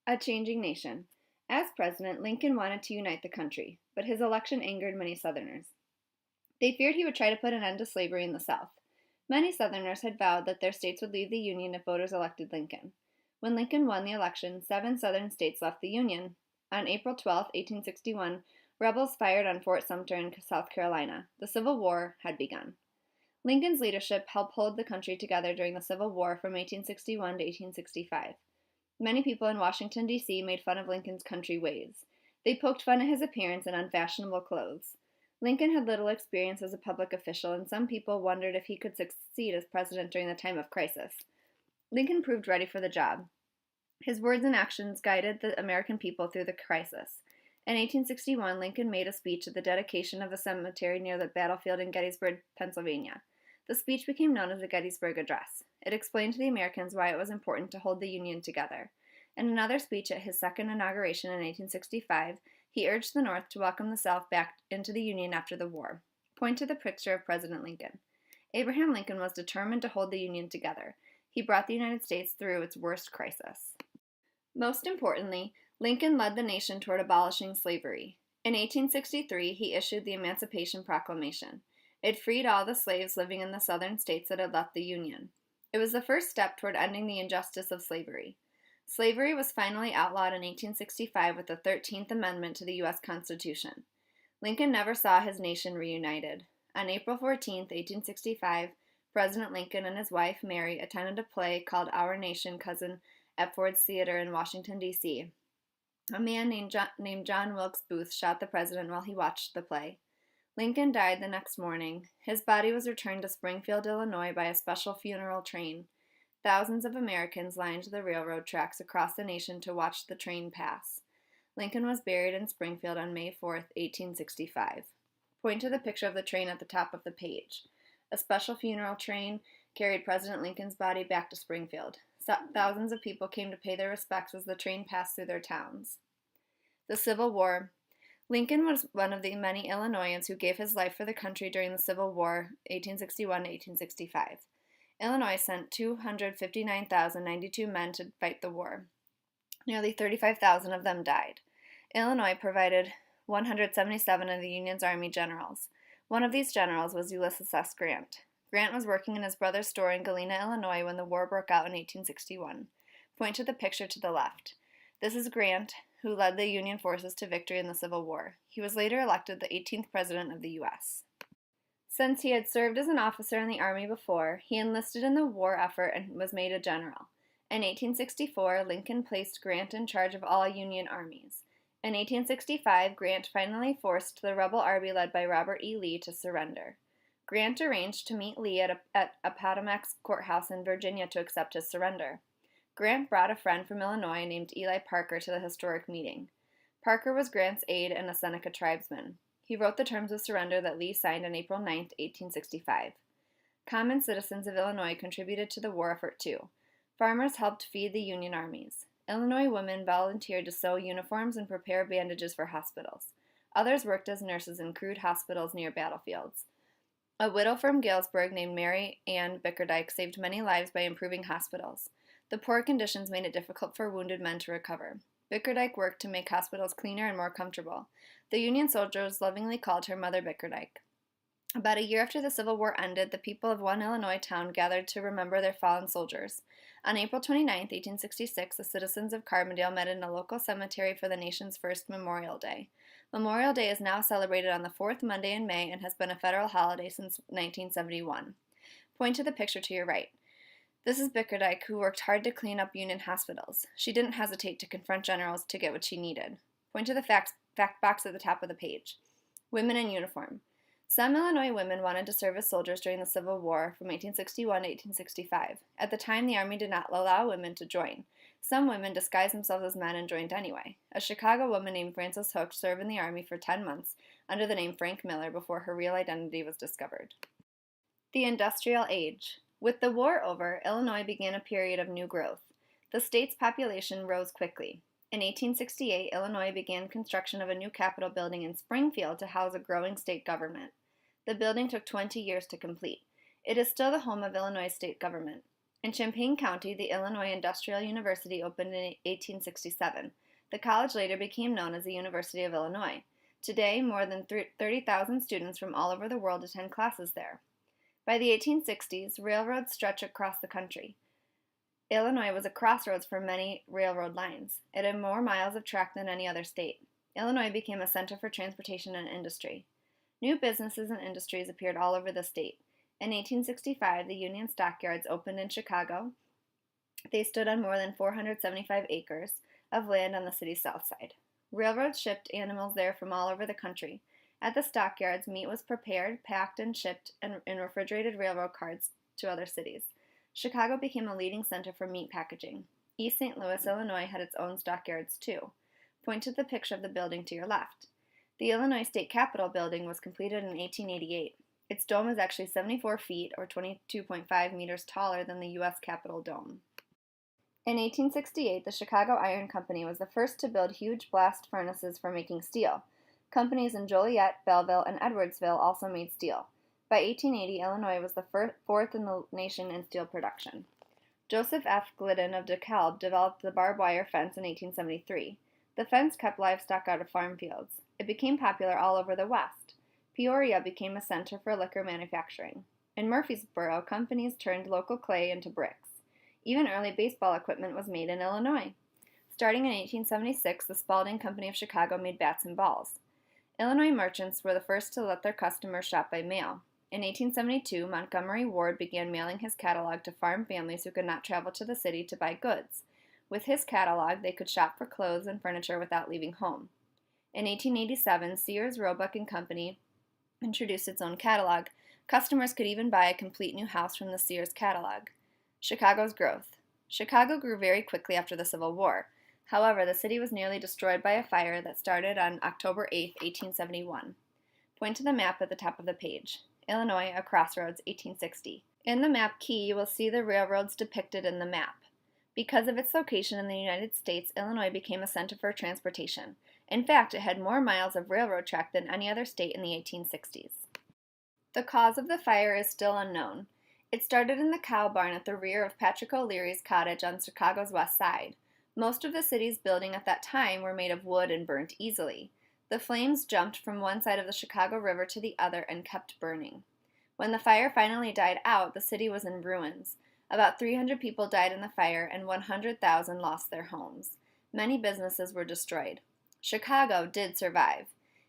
A changing nation. As president, Lincoln wanted to unite the country, but his election angered many Southerners. They feared he would try to put an end to slavery in the South. Many Southerners had vowed that their states would leave the Union if voters elected Lincoln. When Lincoln won the election, 7 Southern states left the Union. On April 12, 1861, rebels fired on Fort Sumter in South Carolina. The Civil War had begun. Lincoln's leadership helped hold the country together during the Civil War from 1861 to 1865. Many people in Washington, D.C. made fun of Lincoln's country ways. They poked fun at his appearance and unfashionable clothes. Lincoln had little experience as a public official, and some people wondered if he could succeed as president during the time of crisis. Lincoln proved ready for the job. His words and actions guided the American people through the crisis. In 1861, Lincoln made a speech at the dedication of a cemetery near the battlefield in Gettysburg, Pennsylvania. The speech became known as the Gettysburg Address. It explained to the Americans why it was important to hold the Union together. In another speech at his second inauguration in 1865, he urged the North to welcome the South back into the Union after the war. Point to the picture of President Lincoln. Abraham Lincoln was determined to hold the Union together. He brought the United States through its worst crisis. Most importantly, Lincoln led the nation toward abolishing slavery. In 1863, he issued the Emancipation Proclamation. It freed all the slaves living in the southern states that had left the Union. It was the first step toward ending the injustice of slavery. Slavery was finally outlawed in 1865 with the 13th Amendment to the U.S. Constitution. Lincoln never saw his nation reunited. On April 14, 1865, President Lincoln and his wife, Mary, attended a play called Our Nation, Cousin at Ford's Theater in Washington, D.C. A man named John Wilkes Booth shot the president while he watched the play. Lincoln died the next morning. His body was returned to Springfield, Illinois by a special funeral train. Thousands of Americans lined the railroad tracks across the nation to watch the train pass. Lincoln was buried in Springfield on May 4, 1865. Point to the picture of the train at the top of the page. A special funeral train carried President Lincoln's body back to Springfield. Thousands of people came to pay their respects as the train passed through their towns. The Civil War. Lincoln was one of the many Illinoisans who gave his life for the country during the Civil War, 1861 to 1865. Illinois sent 259,092 men to fight the war. Nearly 35,000 of them died. Illinois provided 177 of the Union's Army generals. One of these generals was Ulysses S. Grant. Grant was working in his brother's store in Galena, Illinois when the war broke out in 1861. Point to the picture to the left. This is Grant, who led the Union forces to victory in the Civil War. He was later elected the 18th President of the U.S. Since he had served as an officer in the Army before, he enlisted in the war effort and was made a general. In 1864, Lincoln placed Grant in charge of all Union armies. In 1865, Grant finally forced the rebel army led by Robert E. Lee to surrender. Grant arranged to meet Lee at Appomattox Courthouse in Virginia to accept his surrender. Grant brought a friend from Illinois named Eli Parker to the historic meeting. Parker was Grant's aide and a Seneca tribesman. He wrote the terms of surrender that Lee signed on April 9, 1865. Common citizens of Illinois contributed to the war effort too. Farmers helped feed the Union armies. Illinois women volunteered to sew uniforms and prepare bandages for hospitals. Others worked as nurses in crude hospitals near battlefields. A widow from Galesburg named Mary Ann Bickerdike saved many lives by improving hospitals. The poor conditions made it difficult for wounded men to recover. Bickerdike worked to make hospitals cleaner and more comfortable. The Union soldiers lovingly called her Mother Bickerdike. About a year after the Civil War ended, the people of one Illinois town gathered to remember their fallen soldiers. On April 29, 1866, the citizens of Carbondale met in a local cemetery for the nation's first Memorial Day. Memorial Day is now celebrated on the fourth Monday in May and has been a federal holiday since 1971. Point to the picture to your right. This is Bickerdike, who worked hard to clean up Union hospitals. She didn't hesitate to confront generals to get what she needed. Point to the fact box at the top of the page. Women in uniform. Some Illinois women wanted to serve as soldiers during the Civil War from 1861 to 1865. At the time, the Army did not allow women to join. Some women disguised themselves as men and joined anyway. A Chicago woman named Frances Hook served in the Army for 10 months under the name Frank Miller before her real identity was discovered. The Industrial Age. With the war over, Illinois began a period of new growth. The state's population rose quickly. In 1868, Illinois began construction of a new Capitol building in Springfield to house a growing state government. The building took 20 years to complete. It is still the home of Illinois state government. In Champaign County, the Illinois Industrial University opened in 1867. The college later became known as the University of Illinois. Today, more than 30,000 students from all over the world attend classes there. By the 1860s, railroads stretched across the country. Illinois was a crossroads for many railroad lines. It had more miles of track than any other state. Illinois became a center for transportation and industry. New businesses and industries appeared all over the state. In 1865, the Union Stockyards opened in Chicago. They stood on more than 475 acres of land on the city's south side. Railroads shipped animals there from all over the country. At the stockyards, meat was prepared, packed, and shipped in refrigerated railroad cars to other cities. Chicago became a leading center for meat packaging. East St. Louis, Illinois had its own stockyards too. Point to the picture of the building to your left. The Illinois State Capitol building was completed in 1888. Its dome is actually 74 feet, or 22.5 meters taller than the U.S. Capitol dome. In 1868, the Chicago Iron Company was the first to build huge blast furnaces for making steel. Companies in Joliet, Belleville, and Edwardsville also made steel. By 1880, Illinois was the fourth in the nation in steel production. Joseph F. Glidden of DeKalb developed the barbed wire fence in 1873. The fence kept livestock out of farm fields. It became popular all over the West. Peoria became a center for liquor manufacturing. In Murfreesboro, companies turned local clay into bricks. Even early baseball equipment was made in Illinois. Starting in 1876, the Spalding Company of Chicago made bats and balls. Illinois merchants were the first to let their customers shop by mail. In 1872, Montgomery Ward began mailing his catalog to farm families who could not travel to the city to buy goods. With his catalog, they could shop for clothes and furniture without leaving home. In 1887, Sears, Roebuck and Company introduced its own catalog. Customers could even buy a complete new house from the Sears catalog. Chicago's growth. Chicago grew very quickly after the Civil War. However, the city was nearly destroyed by a fire that started on October 8, 1871. Point to the map at the top of the page. Illinois, a crossroads, 1860. In the map key, you will see the railroads depicted in the map. Because of its location in the United States, Illinois became a center for transportation. In fact, it had more miles of railroad track than any other state in the 1860s. The cause of the fire is still unknown. It started in the cow barn at the rear of Patrick O'Leary's cottage on Chicago's west side. Most of the city's buildings at that time were made of wood and burnt easily. The flames jumped from one side of the Chicago River to the other and kept burning. When the fire finally died out, the city was in ruins. About 300 people died in the fire and 100,000 lost their homes. Many businesses were destroyed. Chicago did survive.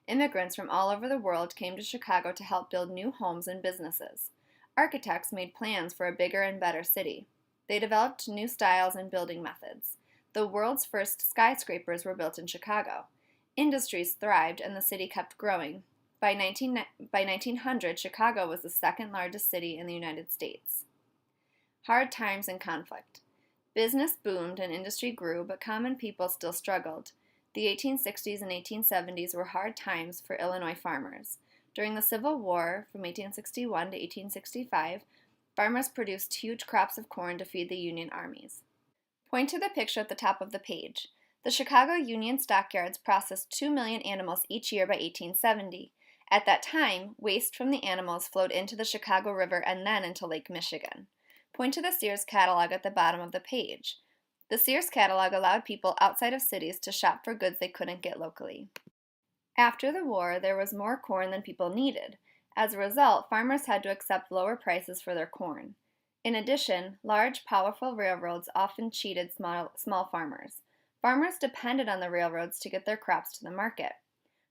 Immigrants from all over the world came to Chicago to help build new homes and businesses. Architects made plans for a bigger and better city. They developed new styles and building methods. The world's first skyscrapers were built in Chicago. Industries thrived and the city kept growing. By 1900, Chicago was the second largest city in the United States. Hard times and conflict. Business boomed and industry grew, but common people still struggled. The 1860s and 1870s were hard times for Illinois farmers. During the Civil War, from 1861 to 1865, farmers produced huge crops of corn to feed the Union armies. Point to the picture at the top of the page. The Chicago Union Stockyards processed 2 million animals each year by 1870. At that time, waste from the animals flowed into the Chicago River and then into Lake Michigan. Point to the Sears catalog at the bottom of the page. The Sears catalog allowed people outside of cities to shop for goods they couldn't get locally. After the war, there was more corn than people needed. As a result, farmers had to accept lower prices for their corn. In addition, large, powerful railroads often cheated small farmers. Farmers depended on the railroads to get their crops to the market.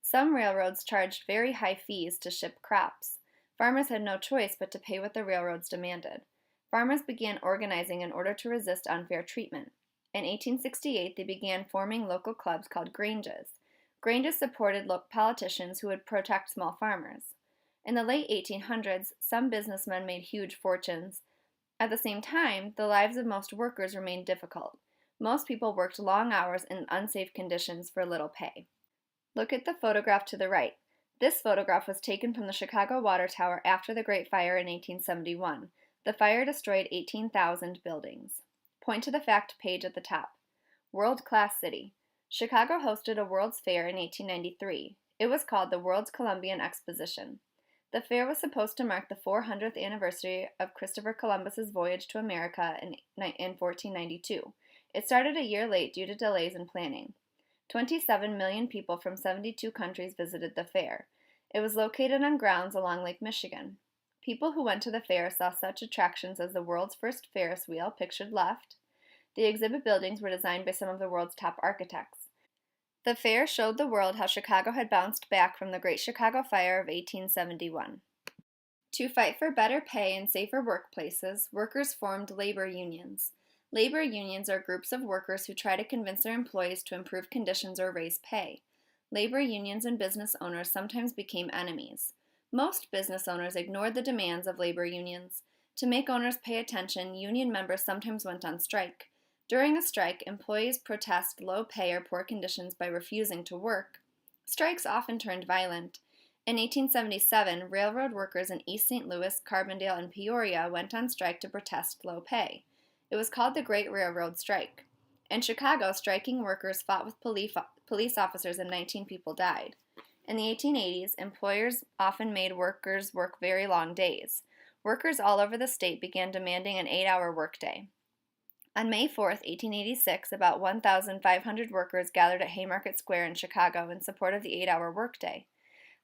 Some railroads charged very high fees to ship crops. Farmers had no choice but to pay what the railroads demanded. Farmers began organizing in order to resist unfair treatment. In 1868, they began forming local clubs called Granges. Granges supported local politicians who would protect small farmers. In the late 1800s, some businessmen made huge fortunes. At the same time, the lives of most workers remained difficult. Most people worked long hours in unsafe conditions for little pay. Look at the photograph to the right. This photograph was taken from the Chicago Water Tower after the Great Fire in 1871. The fire destroyed 18,000 buildings. Point to the fact page at the top. World-class city. Chicago hosted a World's Fair in 1893. It was called the World's Columbian Exposition. The fair was supposed to mark the 400th anniversary of Christopher Columbus's voyage to America in 1492. It started a year late due to delays in planning. 27 million people from 72 countries visited the fair. It was located on grounds along Lake Michigan. People who went to the fair saw such attractions as the world's first Ferris wheel, pictured left. The exhibit buildings were designed by some of the world's top architects. The fair showed the world how Chicago had bounced back from the Great Chicago Fire of 1871. To fight for better pay and safer workplaces, workers formed labor unions. Labor unions are groups of workers who try to convince their employees to improve conditions or raise pay. Labor unions and business owners sometimes became enemies. Most business owners ignored the demands of labor unions. To make owners pay attention, union members sometimes went on strike. During a strike, employees protest low pay or poor conditions by refusing to work. Strikes often turned violent. In 1877, railroad workers in East St. Louis, Carbondale, and Peoria went on strike to protest low pay. It was called the Great Railroad Strike. In Chicago, striking workers fought with police officers and 19 people died. In the 1880s, employers often made workers work very long days. Workers all over the state began demanding an 8-hour workday. On May 4, 1886, about 1,500 workers gathered at Haymarket Square in Chicago in support of the 8-hour workday.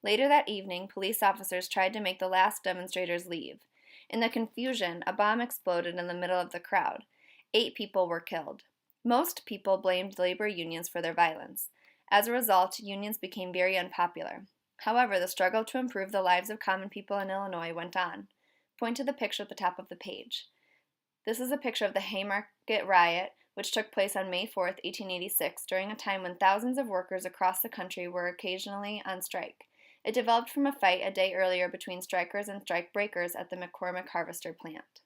Later that evening, police officers tried to make the last demonstrators leave. In the confusion, a bomb exploded in the middle of the crowd. 8 people were killed. Most people blamed labor unions for their violence. As a result, unions became very unpopular. However, the struggle to improve the lives of common people in Illinois went on. Point to the picture at the top of the page. This is a picture of the Haymarket Riot, which took place on May 4, 1886, during a time when thousands of workers across the country were occasionally on strike. It developed from a fight a day earlier between strikers and strike breakers at the McCormick Harvester plant.